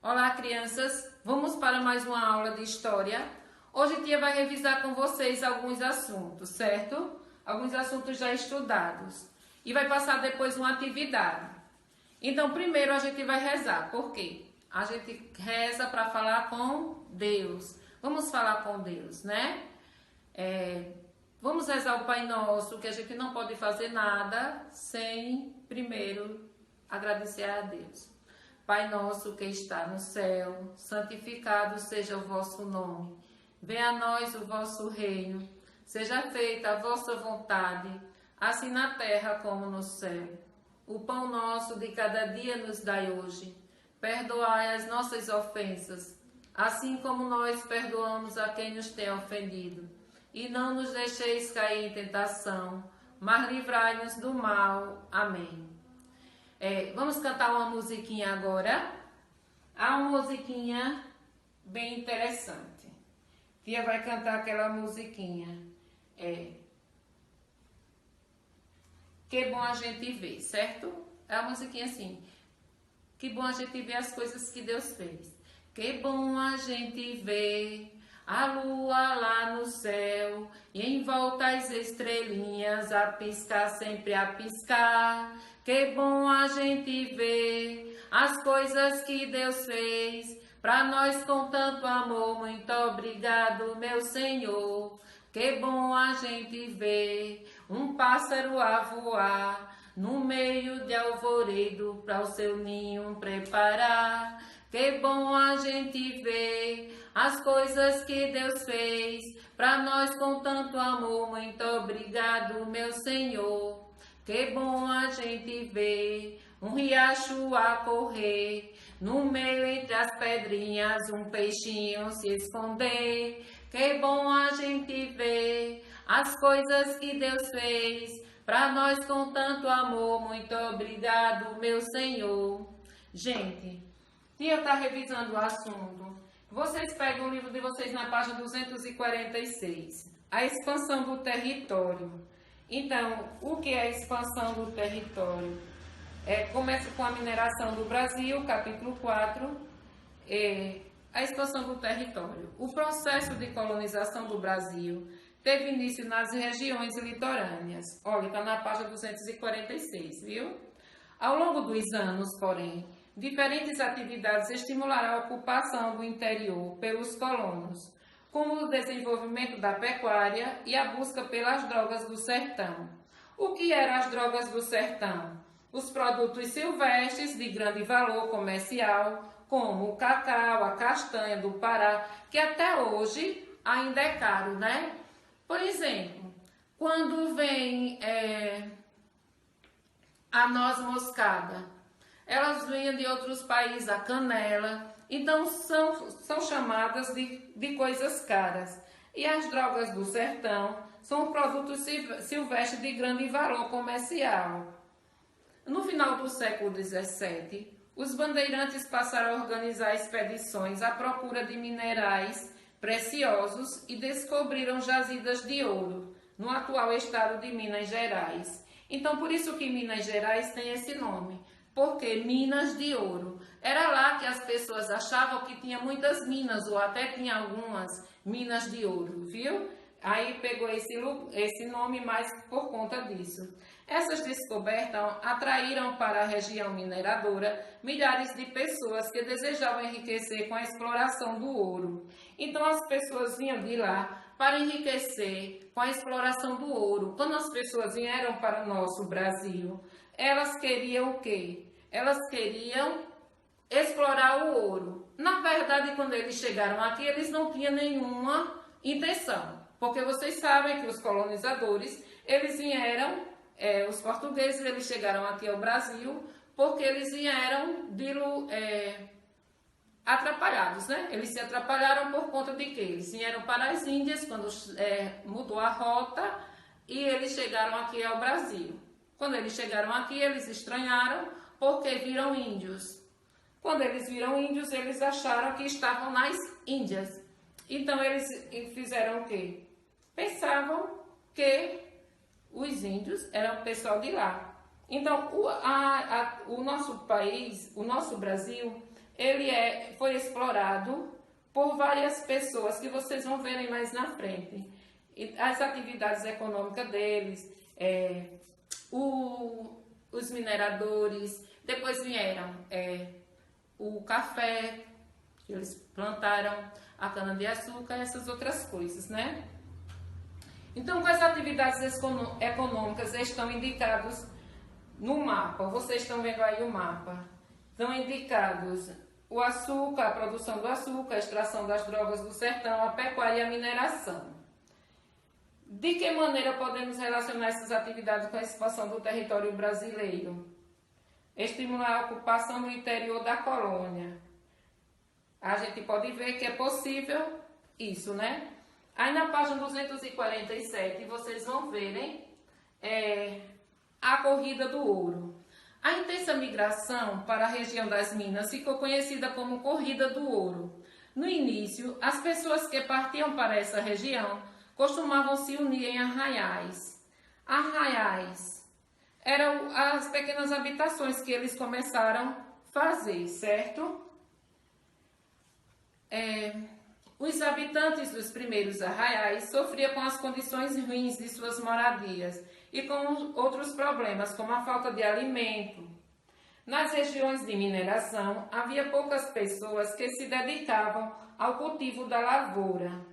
Olá, crianças! Vamos para mais uma aula de história. Hoje a tia vai revisar com vocês alguns assuntos, certo? Alguns assuntos já estudados. E vai passar depois uma atividade. Então, primeiro a gente vai rezar. Por quê? A gente reza para falar com Deus. Vamos falar com Deus, né? Vamos rezar o Pai Nosso, que a gente não pode fazer nada sem primeiro agradecer a Deus. Pai nosso que está no céu, santificado seja o vosso nome. Venha a nós o vosso reino. Seja feita a vossa vontade, assim na terra como no céu. O pão nosso de cada dia nos dai hoje. Perdoai as nossas ofensas, assim como nós perdoamos a quem nos tem ofendido. E não nos deixeis cair em tentação, mas livrai-nos do mal. Amém. Vamos cantar uma musiquinha agora. Há uma musiquinha bem interessante. Tia vai cantar aquela musiquinha. Que bom a gente ver, certo? É uma musiquinha assim. Que bom a gente ver as coisas que Deus fez. Que bom a gente ver a lua lá no céu e em volta as estrelinhas a piscar, sempre a piscar. Que bom a gente ver as coisas que Deus fez pra nós com tanto amor. Muito obrigado, meu Senhor. Que bom a gente ver um pássaro a voar no meio de alvoredo pra o seu ninho preparar. Que bom a gente ver as coisas que Deus fez pra nós com tanto amor. Muito obrigado, meu Senhor. Que bom a gente ver um riacho a correr, no meio entre as pedrinhas um peixinho se esconder. Que bom a gente ver as coisas que Deus fez pra nós com tanto amor. Muito obrigado, meu Senhor. Gente, tia está revisando o assunto. Vocês pegam o livro de vocês na página 246. A expansão do território. Então, o que é a expansão do território? Começa com a mineração do Brasil, capítulo 4. A expansão do território. O processo de colonização do Brasil teve início nas regiões litorâneas. Olha, está na página 246, viu? Ao longo dos anos, porém, diferentes atividades estimularam a ocupação do interior pelos colonos, como o desenvolvimento da pecuária e a busca pelas drogas do sertão. O que eram as drogas do sertão? Os produtos silvestres de grande valor comercial, como o cacau, a castanha do Pará, que até hoje ainda é caro, né? Por exemplo, quando vem a noz moscada, elas vêm de outros países, a canela, então são chamadas de coisas caras. E as drogas do sertão são produtos silvestres de grande valor comercial. No final do século XVII, os bandeirantes passaram a organizar expedições à procura de minerais preciosos e descobriram jazidas de ouro no atual estado de Minas Gerais. Então, por isso que Minas Gerais tem esse nome, porque Minas de Ouro. Era lá que as pessoas achavam que tinha muitas minas, ou até tinha algumas minas de ouro, viu? Aí pegou esse nome mais por conta disso. Essas descobertas atraíram para a região mineradora milhares de pessoas que desejavam enriquecer com a exploração do ouro. Então as pessoas vinham de lá para enriquecer com a exploração do ouro. Quando as pessoas vieram para o nosso Brasil, elas queriam o quê? Elas queriam explorar o ouro. Na verdade, quando eles chegaram aqui, eles não tinham nenhuma intenção. Porque vocês sabem que os colonizadores, eles vieram, os portugueses, eles chegaram aqui ao Brasil porque eles vieram atrapalhados, né? Eles se atrapalharam por conta de quê? Eles vieram para as Índias quando mudou a rota e eles chegaram aqui ao Brasil. Quando eles chegaram aqui, eles estranharam porque viram índios. Quando eles viram índios, eles acharam que estavam nas Índias. Então eles fizeram o quê? Pensavam que os índios eram o pessoal de lá. Então o nosso país, o nosso Brasil, foi explorado por várias pessoas que vocês vão verem mais na frente. E as atividades econômicas deles, os mineradores, depois vieram o café, que eles plantaram, a cana-de-açúcar, essas outras coisas, né? Então, quais atividades econômicas estão indicadas no mapa? Vocês estão vendo aí o mapa. Estão indicados o açúcar, a produção do açúcar, a extração das drogas do sertão, a pecuária e a mineração. De que maneira podemos relacionar essas atividades com a expansão do território brasileiro? Estimular a ocupação no interior da colônia. A gente pode ver que é possível isso, né? Aí na página 247 vocês vão verem a corrida do ouro. A intensa migração para a região das Minas ficou conhecida como Corrida do Ouro. No início, as pessoas que partiam para essa região costumavam se unir em arraiais. Arraiais eram as pequenas habitações que eles começaram a fazer, certo? Os habitantes dos primeiros arraiais sofriam com as condições ruins de suas moradias e com outros problemas, como a falta de alimento. Nas regiões de mineração, havia poucas pessoas que se dedicavam ao cultivo da lavoura.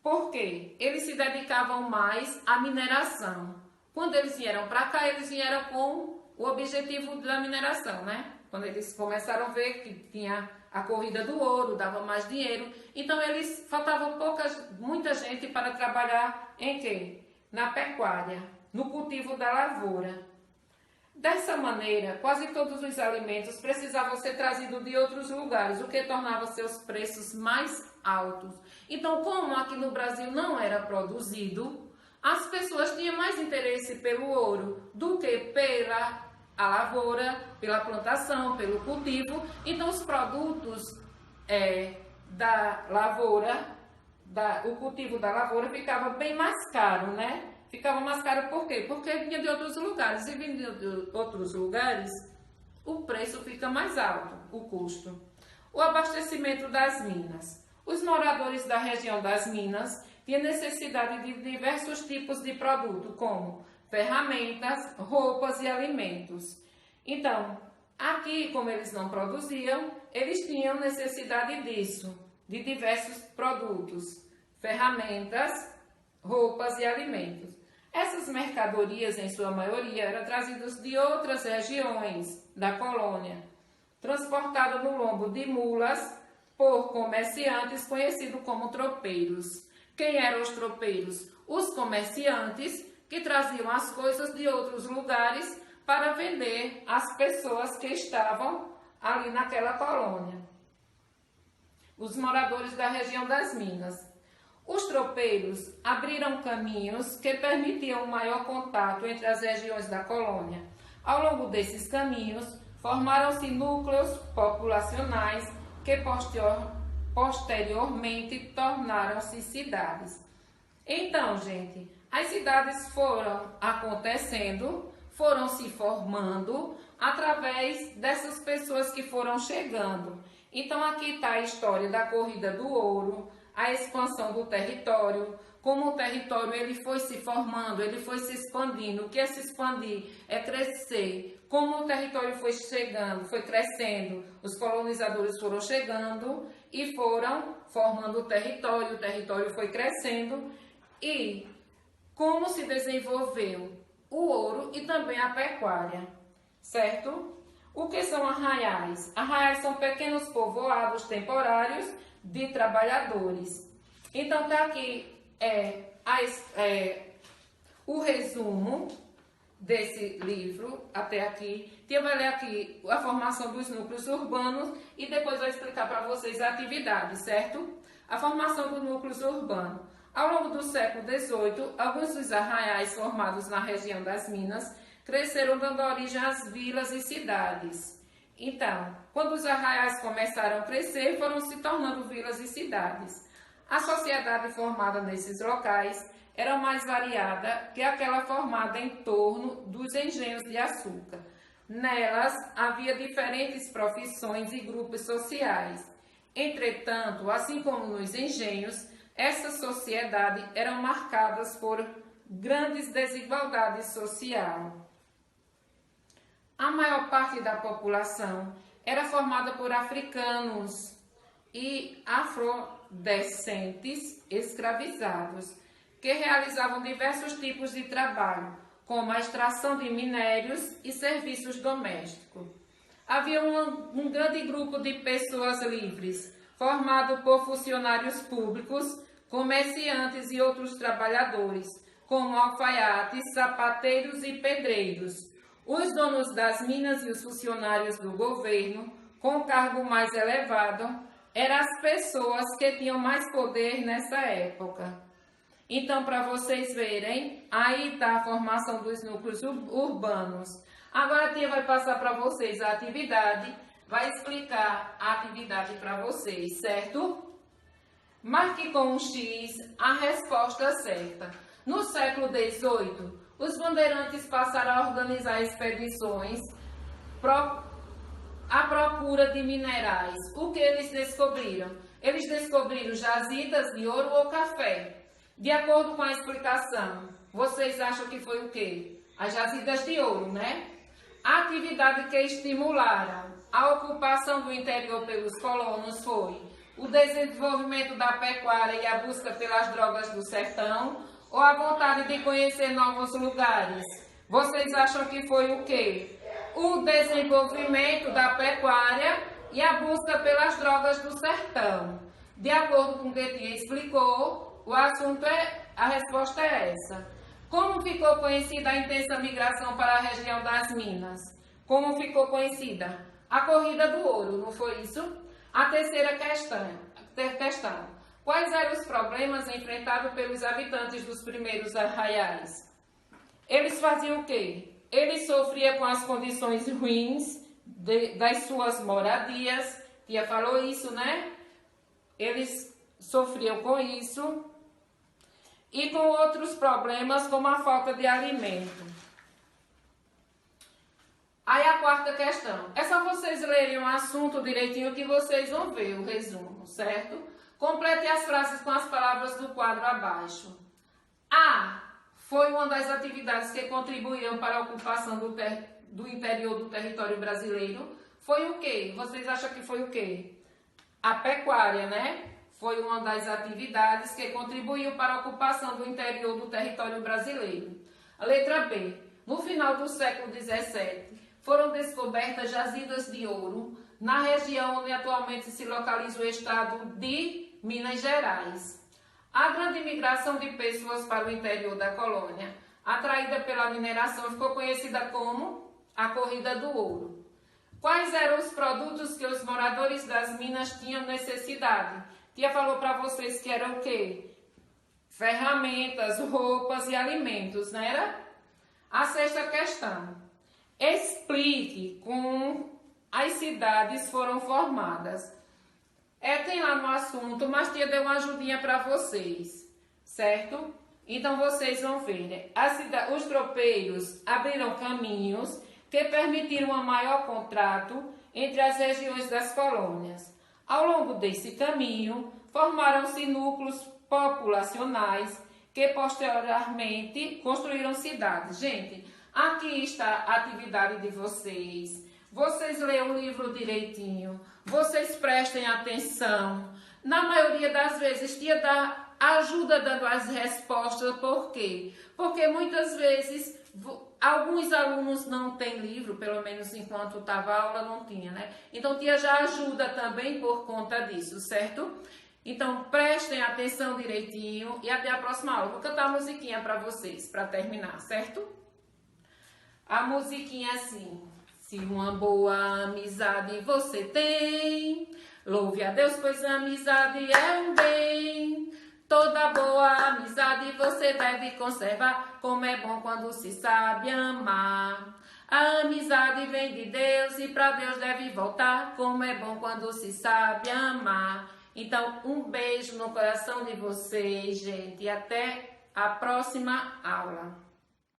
Por quê? Eles se dedicavam mais à mineração. Quando eles vieram para cá, eles vieram com o objetivo da mineração, né? Quando eles começaram a ver que tinha a corrida do ouro, dava mais dinheiro, então eles faltavam muita gente para trabalhar em quê? Na pecuária, no cultivo da lavoura. Dessa maneira, quase todos os alimentos precisavam ser trazidos de outros lugares, o que tornava seus preços mais altos. Então, como aqui no Brasil não era produzido, as pessoas tinham mais interesse pelo ouro do que pela lavoura, pela plantação, pelo cultivo. Então, os produtos da lavoura, o cultivo da lavoura ficava bem mais caro, né? Ficava mais caro por quê? Porque vinha de outros lugares. E vindo de outros lugares, o preço fica mais alto, o custo. O abastecimento das minas. Os moradores da região das minas tinham necessidade de diversos tipos de produto, como ferramentas, roupas e alimentos. Então, aqui, como eles não produziam, eles tinham necessidade disso, de diversos produtos, ferramentas, roupas e alimentos. Essas mercadorias, em sua maioria, eram trazidas de outras regiões da colônia, transportadas no lombo de mulas por comerciantes conhecidos como tropeiros. Quem eram os tropeiros? Os comerciantes que traziam as coisas de outros lugares para vender às pessoas que estavam ali naquela colônia. Os moradores da região das Minas. Os tropeiros abriram caminhos que permitiam um maior contato entre as regiões da colônia. Ao longo desses caminhos, formaram-se núcleos populacionais que posteriormente tornaram-se cidades. Então, gente, as cidades foram acontecendo, foram se formando através dessas pessoas que foram chegando. Então, aqui está a história da corrida do ouro, a expansão do território, como o território ele foi se formando, ele foi se expandindo. O que é se expandir? É crescer. Como o território foi chegando, foi crescendo, os colonizadores foram chegando e foram formando o território foi crescendo. E como se desenvolveu o ouro e também a pecuária, certo? O que são arraiais? Arraiais são pequenos povoados temporários de trabalhadores. Então, tá aqui o resumo desse livro, até aqui. Eu vou ler aqui a formação dos núcleos urbanos e depois vou explicar para vocês a atividade, certo? A formação dos núcleos urbanos. Ao longo do século XVIII, alguns dos arraiais formados na região das Minas cresceram dando origem às vilas e cidades. Então, quando os arraiais começaram a crescer, foram se tornando vilas e cidades. A sociedade formada nesses locais era mais variada que aquela formada em torno dos engenhos de açúcar. Nelas havia diferentes profissões e grupos sociais. Entretanto, assim como nos engenhos, essa sociedade eram marcadas por grandes desigualdades sociais. A maior parte da população era formada por africanos e afrodescendentes escravizados, que realizavam diversos tipos de trabalho, como a extração de minérios e serviços domésticos. Havia um grande grupo de pessoas livres, formado por funcionários públicos, comerciantes e outros trabalhadores, como alfaiates, sapateiros e pedreiros. Os donos das minas e os funcionários do governo, com cargo mais elevado, eram as pessoas que tinham mais poder nessa época. Então, para vocês verem, aí está a formação dos núcleos urbanos. Agora a tia vai passar para vocês a atividade, vai explicar a atividade para vocês, certo? Marque com um X a resposta certa. No século XVIII, os bandeirantes passaram a organizar expedições à procura de minerais. O que eles descobriram? Eles descobriram jazidas de ouro ou café. De acordo com a explicação, vocês acham que foi o quê? As jazidas de ouro, né? A atividade que estimularam a ocupação do interior pelos colonos foi o desenvolvimento da pecuária e a busca pelas drogas do sertão, ou a vontade de conhecer novos lugares? Vocês acham que foi o quê? O desenvolvimento da pecuária e a busca pelas drogas do sertão. De acordo com o que a tia explicou, o assunto a resposta é essa. Como ficou conhecida a intensa migração para a região das Minas? Como ficou conhecida? A corrida do ouro, não foi isso? A terceira questão. Quais eram os problemas enfrentados pelos habitantes dos primeiros arraiais? Eles faziam o quê? Eles sofriam com as condições ruins das suas moradias. Tia falou isso, né? Eles sofriam com isso. E com outros problemas, como a falta de alimento. Aí a quarta questão. É só vocês lerem o assunto direitinho que vocês vão ver o resumo, certo? Complete as frases com as palavras do quadro abaixo. A. Foi uma das atividades que contribuíram para a ocupação do interior do território brasileiro. Foi o quê? Vocês acham que foi o quê? A pecuária, né? Foi uma das atividades que contribuiu para a ocupação do interior do território brasileiro. A letra B. No final do século XVII, foram descobertas jazidas de ouro na região onde atualmente se localiza o estado de Minas Gerais. A grande migração de pessoas para o interior da colônia, atraída pela mineração, ficou conhecida como a Corrida do Ouro. Quais eram os produtos que os moradores das minas tinham necessidade? Tia falou para vocês que eram o quê? Ferramentas, roupas e alimentos, não era? A sexta questão. Explique como as cidades foram formadas. Tem lá no assunto, mas tia deu uma ajudinha para vocês, certo? Então vocês vão ver, né? Os tropeiros abriram caminhos que permitiram um maior contato entre as regiões das colônias. Ao longo desse caminho, formaram-se núcleos populacionais que posteriormente construíram cidades. Gente, aqui está a atividade de vocês. Vocês leiam o livro direitinho, vocês prestem atenção. Na maioria das vezes, tia dá ajuda dando as respostas. Por quê? Porque muitas vezes alguns alunos não têm livro, pelo menos enquanto estava a aula não tinha, né? Então, tia já ajuda também por conta disso, certo? Então, prestem atenção direitinho e até a próxima aula. Vou cantar a musiquinha para vocês, para terminar, certo? A musiquinha é assim. Se uma boa amizade você tem, louve a Deus, pois a amizade é um bem. Toda boa amizade você deve conservar, como é bom quando se sabe amar. A amizade vem de Deus e para Deus deve voltar, como é bom quando se sabe amar. Então, um beijo no coração de vocês, gente, e até a próxima aula.